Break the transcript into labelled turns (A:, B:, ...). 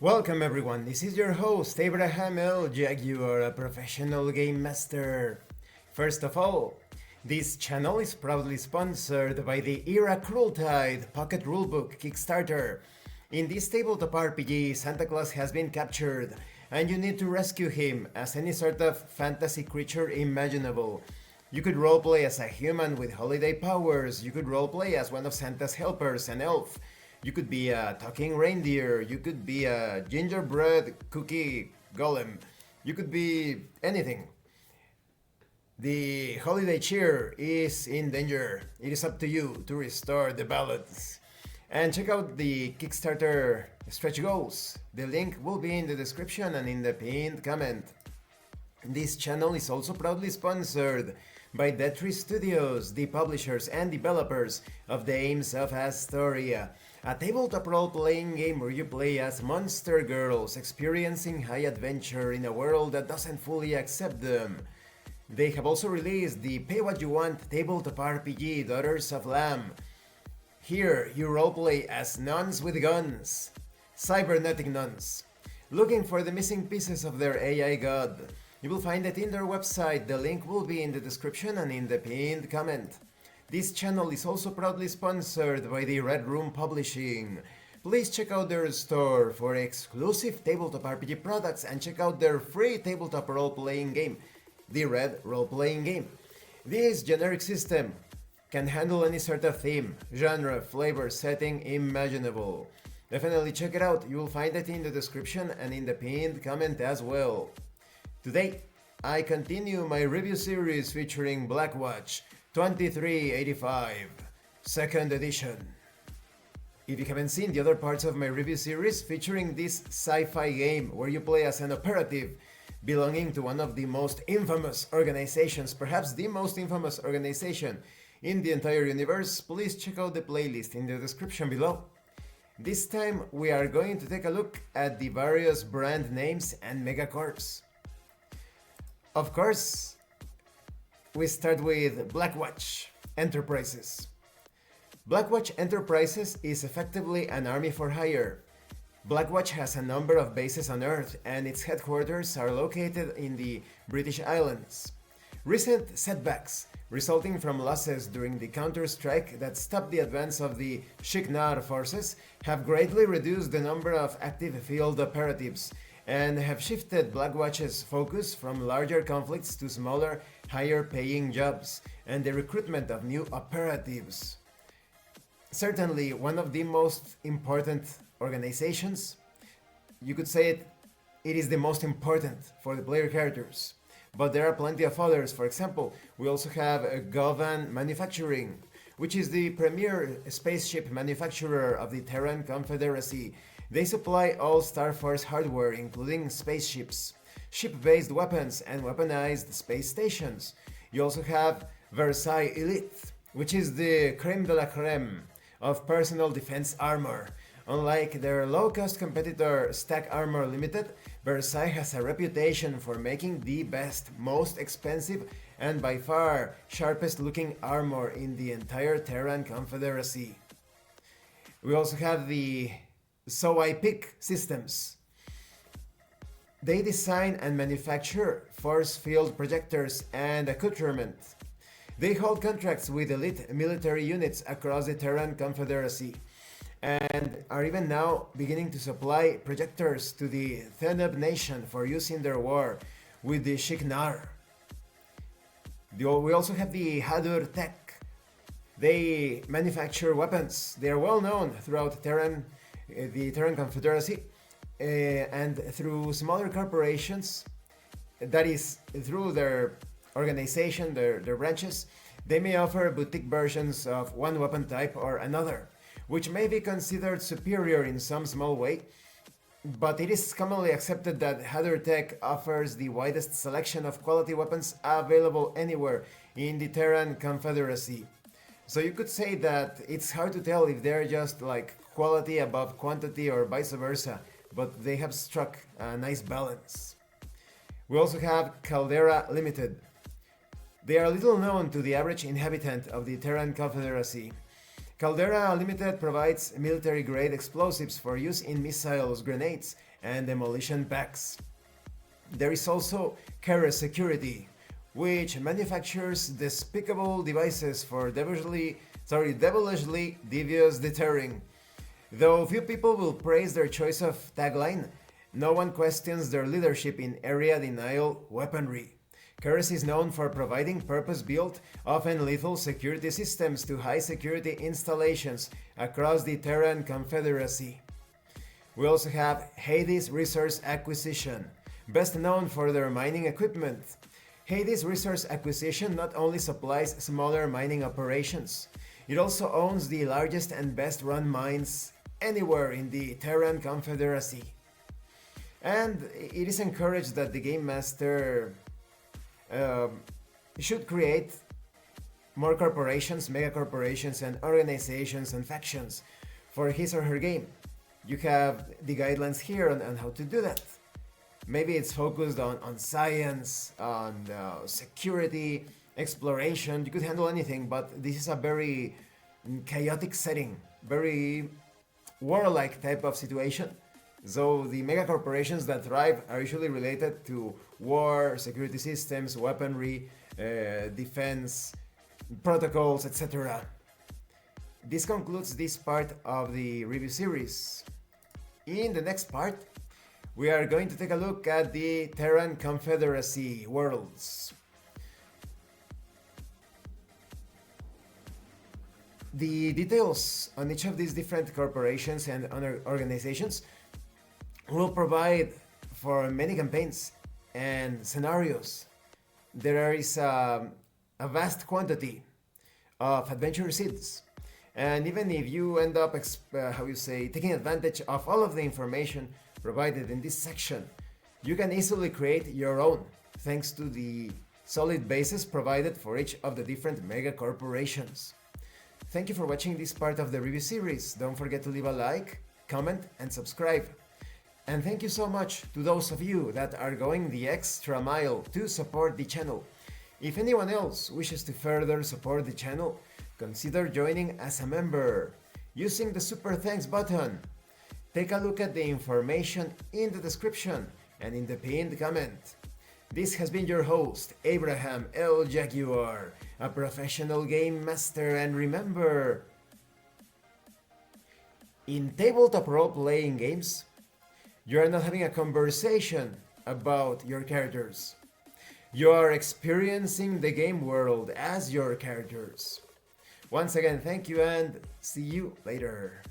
A: Welcome everyone, this is your host Abraham L. Jaguar, a professional game master. First of all, this channel is proudly sponsored by the Era Crueltide Pocket Rulebook Kickstarter. In this tabletop RPG, Santa Claus has been captured, and you need to rescue him as any sort of fantasy creature imaginable. You could roleplay as a human with holiday powers, you could roleplay as one of Santa's helpers, an elf. You could be a talking reindeer, you could be a gingerbread cookie golem, you could be anything. The holiday cheer is in danger. It is up to you to restore the balance. And check out the Kickstarter stretch goals. The link will be in the description and in the pinned comment. This channel is also proudly sponsored by Dead Studios, the publishers and developers of Dames of Asstoria, a tabletop role-playing game where you play as monster girls experiencing high adventure in a world that doesn't fully accept them. They have also released the Pay What You Want tabletop RPG Daughters of Lamb. Here you roleplay as nuns with guns, cybernetic nuns, looking for the missing pieces of their AI god. You will find it in their website, the link will be in the description and in the pinned comment. This channel is also proudly sponsored by the Red Room Publishing. Please check out their store for exclusive tabletop RPG products and check out their free tabletop role-playing game, the Red Roleplaying Game. This generic system can handle any sort of theme, genre, flavor, setting imaginable. Definitely check it out, you will find it in the description and in the pinned comment as well. Today, I continue my review series featuring Blackwatch 2385, 2nd edition. If you haven't seen the other parts of my review series featuring this sci-fi game where you play as an operative belonging to one of the most infamous organizations, perhaps the most infamous organization in the entire universe, please check out the playlist in the description below. This time we are going to take a look at the various brand names and megacorps. Of course, we start with Blackwatch Enterprises. Blackwatch Enterprises is effectively an army for hire. Blackwatch has a number of bases on Earth and its headquarters are located in the British Islands. Recent setbacks resulting from losses during the counter-strike that stopped the advance of the Shiknar forces have greatly reduced the number of active field operatives and have shifted Blackwatch's focus from larger conflicts to smaller, higher-paying jobs and the recruitment of new operatives. Certainly one of the most important organizations, you could say it is the most important for the player characters, but there are plenty of others. For example, we also have Govan Manufacturing, which is the premier spaceship manufacturer of the Terran Confederacy. They supply all Star Force hardware, including spaceships, ship-based weapons, and weaponized space stations. You also have Versailles Elite, which is the creme de la creme of personal defense armor. Unlike their low-cost competitor Stack Armor Limited, Versailles has a reputation for making the best, most expensive, and by far sharpest-looking armor in the entire Terran Confederacy. We also have the So I Pick systems. They design and manufacture force field projectors and accoutrement. They hold contracts with elite military units across the Terran Confederacy and are even now beginning to supply projectors to the Theneb nation for use in their war with the Shiknar. We also have the Hadur Tech. They manufacture weapons. They are well known throughout the Terran Confederacy and through smaller corporations, that is, through their organization, their branches, they may offer boutique versions of one weapon type or another, which may be considered superior in some small way, but it is commonly accepted that Hadur Tech offers the widest selection of quality weapons available anywhere in the Terran Confederacy. So you could say that it's hard to tell if they're just like quality above quantity or vice versa, but they have struck a nice balance. We also have Caldera Limited. They are little known to the average inhabitant of the Terran Confederacy. Caldera Limited provides military-grade explosives for use in missiles, grenades, and demolition packs. There is also Keres Security, which manufactures despicable devices for devilishly devious deterring. Though few people will praise their choice of tagline, no one questions their leadership in area denial weaponry. Keres is known for providing purpose-built, often lethal security systems to high-security installations across the Terran Confederacy. We also have Hades Resource Acquisition, best known for their mining equipment. Hades Resource Acquisition not only supplies smaller mining operations, it also owns the largest and best-run mines anywhere in the Terran Confederacy. And it is encouraged that the Game Master should create more corporations, megacorporations, and organizations and factions for his or her game. You have the guidelines here on how to do that. Maybe it's focused on science, on security, exploration. You could handle anything, but this is a very chaotic setting, very warlike type of situation. So the megacorporations that thrive are usually related to war, security systems, weaponry, defense, protocols, etc. This concludes this part of the review series. In the next part, we are going to take a look at the Terran Confederacy worlds. The details on each of these different corporations and organizations will provide for many campaigns and scenarios. There is a vast quantity of adventure seeds, and even if you end up taking advantage of all of the information provided in this section, you can easily create your own thanks to the solid basis provided for each of the different mega corporations. Thank you for watching this part of the review series. Don't forget to leave a like, comment, and subscribe. And thank you so much to those of you that are going the extra mile to support the channel. If anyone else wishes to further support the channel, consider joining as a member using the Super Thanks button. Take a look at the information in the description and in the pinned comment. This has been your host, Abraham L. Jaguar, a professional game master, and remember, in tabletop role-playing games, you are not having a conversation about your characters. You are experiencing the game world as your characters. Once again, thank you and see you later.